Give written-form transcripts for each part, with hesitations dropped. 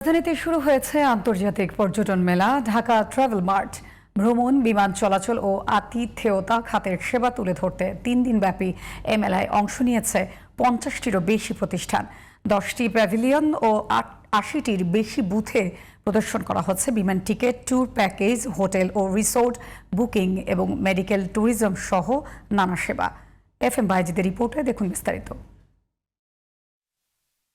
রাজধানীতে শুরু হয়েছে আন্তর্জাতিক পর্যটন মেলা ঢাকা ট্রাভেল মার্ট। ভ্রমণ, বিমান চলাচল ও আতিথেয়তা খাতের সেবা তুলে ধরতে ৩ দিনব্যাপী এ মেলায় অংশ নিয়েছে ৫০টিরও বেশি প্রতিষ্ঠান। ১০টি প্যাভিলিয়ন ও ৮০টির বেশি বুথে প্রদর্শন করা হচ্ছে বিমান টিকিট, ট্যুর প্যাকেজ, হোটেল ও রিসোর্ট বুকিং এবং মেডিকেল ট্যুরিজম সহ নানা সেবা। FM বাইজিদের রিপোর্টে দেখুন বিস্তারিত।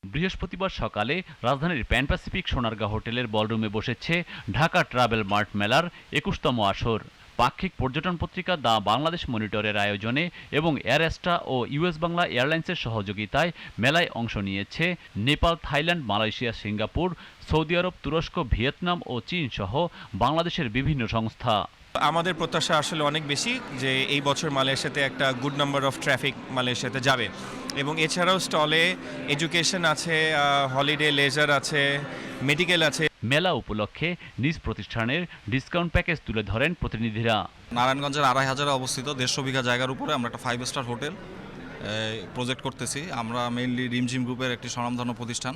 বৃহস্পতিবার সকালে রাজধানীর প্যান প্যাসিফিক সোনারগাঁ হোটেলের বলরুমে বসেছে ঢাকা ট্রাভেল মার্ট মেলার ২১তম আসর। পাক্ষিক পর্যটন পত্রিকা দ্য বাংলাদেশ মনিটরের আয়োজনে এবং এয়ার এস্ট্রা ও ইউএস বাংলা এয়ারলাইন্সের সহযোগিতায় মেলায় অংশ নিয়েছে Nepal, Thailand, Malaysia, Singapore, Saudi Arab, তুরস্ক, ভিয়েতনাম ও চীন সহ বাংলাদেশের বিভিন্ন সংস্থা। আমাদের প্রত্যাশা আসলে অনেক বেশি যে এই বছর মালয়েশিয়াতে একটা গুড নাম্বার অফ ট্রাফিক মালয়েশিয়াতে যাবে, এবং এছাড়াও স্টলে এডুকেশন আছে, হলিডে, লেজার আছে, মেডিকেল আছে। মেলা উপলক্ষে নিজ প্রতিষ্ঠানের ডিসকাউন্ট প্যাকেজ তুলে ধরেন প্রতিনিধিরা। নারায়ণগঞ্জের ২৫০০-এ অবস্থিত ১৫০ বিঘা জায়গার উপরে আমরা একটা 5 স্টার হোটেল প্রজেক্ট করতেছি। আমরা মেইনলি রিমঝিম গ্রুপের একটি স্বনামধন্য প্রতিষ্ঠান,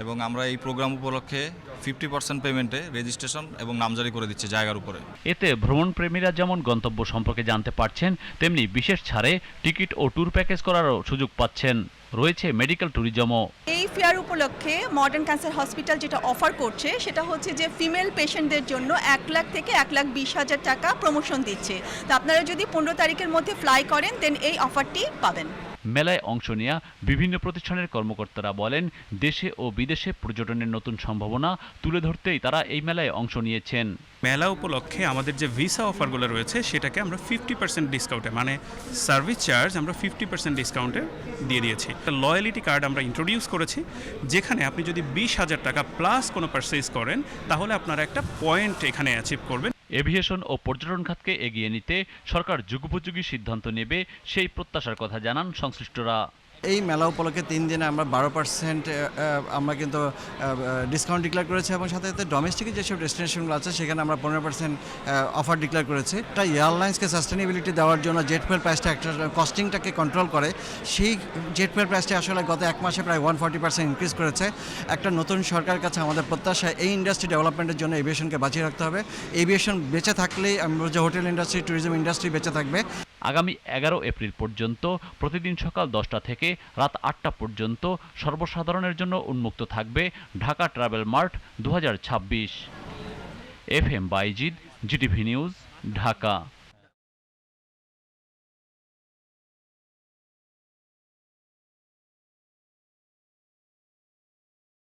এবং আমরা এই প্রোগ্রাম উপলক্ষে 50% পেমেন্টে রেজিস্ট্রেশন এবং নামজারি করে দিচ্ছি জায়গার উপরে। এতে ভ্রমণপ্রেমীরা যেমন গন্তব্য সম্পর্কে জানতে পারছেন, তেমনি বিশেষ ছাড়ে টিকিট ও ট্যুর প্যাকেজ করারও সুযোগ পাচ্ছেন। রয়েছে মেডিকেল ট্যুরিজমও। এই ফেয়ার উপলক্ষে মডার্ন ক্যান্সার হসপিটাল যেটা অফার করছে সেটা হচ্ছে যে ফিমেল পেশেন্টদের জন্য ১ লাখ থেকে ১,২০,০০০ টাকা প্রমোশন দিচ্ছে। তো আপনারা যদি ১৫ তারিখের মধ্যে ফ্লাই করেন দেন এই অফারটি পাবেন। মেলায় অংশ নেওয়া বিভিন্ন প্রতিষ্ঠানের কর্মকর্তারা বলেন, দেশে ও বিদেশে পর্যটনের নতুন সম্ভাবনা তুলে ধরতেই তারা এই মেলায় অংশ নিয়েছেন। মেলা উপলক্ষে আমাদের যে ভিসা অফারগুলো রয়েছে সেটাকে আমরা 50% ডিসকাউন্টে, মানে সার্ভিস চার্জ আমরা 50% ডিসকাউন্টে দিয়ে দিয়েছি। একটা লয়ালিটি কার্ড আমরা ইন্ট্রোডিউস করেছি, যেখানে আপনি যদি ২০,০০০ টাকা প্লাস কোনো পারচেজ করেন তাহলে আপনারা একটা পয়েন্ট এখানে অ্যাচিভ করবেন। এভিয়েশন ও পর্যটন খাতকে এগিয়ে নিতে সরকার যুগোপযোগী সিদ্ধান্ত নেবে, সেই প্রত্যাশার কথা জানান সংশ্লিষ্টরা। এই মেলা উপলক্ষে 3 দিনে আমরা 12% আমরা কিন্তু ডিসকাউন্ট ডিক্লেয়ার করেছি, এবং সাথে সাথে ডোমেস্টিক যেসব ডেস্টিনেশনগুলো আছে সেখানে আমরা 15% অফার ডিক্লেয়ার করেছি। এটা এয়ারলাইন্সকে সাস্টেনেবিলিটি দেওয়ার জন্য জেট ফুয়েল প্রাইসটা একটা কস্টিংটাকে কন্ট্রোল করে। সেই জেট ফুয়েল প্রাইসটা আসলে গত 1 মাসে প্রায় 140% ইনক্রিজ করেছে। একটা নতুন সরকারের কাছে আমাদের প্রত্যাশা এই ইন্ডাস্ট্রি ডেভেলপমেন্টের জন্য এভিয়েশনকে বাঁচিয়ে রাখতে হবে। এভিয়েশন বেঁচে থাকলেই আমরা যে হোটেল ইন্ডাস্ট্রি, ট্যুরিজম ইন্ডাস্ট্রি বেঁচে থাকবে। আগামী 11 এপ্রিল পর্যন্ত প্রতিদিন সকাল 10টা থেকে রাত 8টা পর্যন্ত সর্বসাধারণের জন্য উন্মুক্ত থাকবে Dhaka travel mart 2026। FM Baijid, GTV news, Dhaka.